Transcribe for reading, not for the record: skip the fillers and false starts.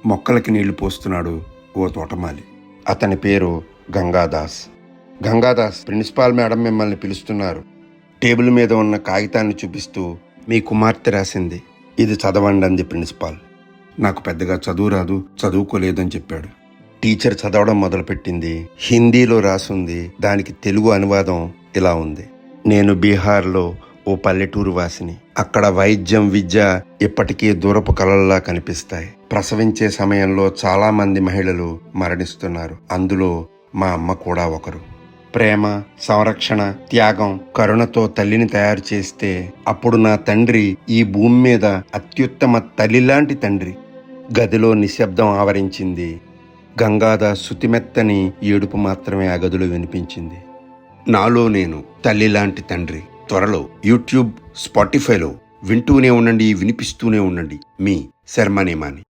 మొక్కలకి నీళ్లు పోస్తున్నాడు ఓ తోటమాలి. అతని పేరు గంగాదాస్. గంగాదాస్, ప్రిన్సిపాల్ మేడం మిమ్మల్ని పిలుస్తున్నారు. టేబుల్ మీద ఉన్న కాగితాన్ని చూపిస్తూ, మీ కుమార్తె రాసింది, ఇది చదవండి అంది ప్రిన్సిపాల్. నాకు పెద్దగా చదువు రాదు, చదువుకోలేదని చెప్పాడు. టీచర్ చదవడం మొదలుపెట్టింది. హిందీలో రాసుంది. దానికి తెలుగు అనువాదం ఇలా ఉంది: నేను బీహార్లో ఓ పల్లెటూరు వాసిని. అక్కడ వైద్యం, విద్య ఇప్పటికీ దూరపు కలల్లా కనిపిస్తాయి. ప్రసవించే సమయంలో చాలా మంది మహిళలు మరణిస్తున్నారు. అందులో మా అమ్మ కూడా ఒకరు. ప్రేమ, సంరక్షణ, త్యాగం, కరుణతో తల్లిని తయారు చేస్తే అప్పుడు నా తండ్రి ఈ భూమి మీద అత్యుత్తమ తల్లిలాంటి తండ్రి. గదిలో నిశ్శబ్దం ఆవరించింది. గంగాదాస్ శుతిమెత్తని ఏడుపు మాత్రమే ఆ గదిలో వినిపించింది. నాలో నేను, తల్లిలాంటి తండ్రి. త్వరలో యూట్యూబ్, స్పాటిఫైలో వింటూనే ఉండండి, వినిపిస్తూనే ఉండండి. మీ శర్మ నేమాని.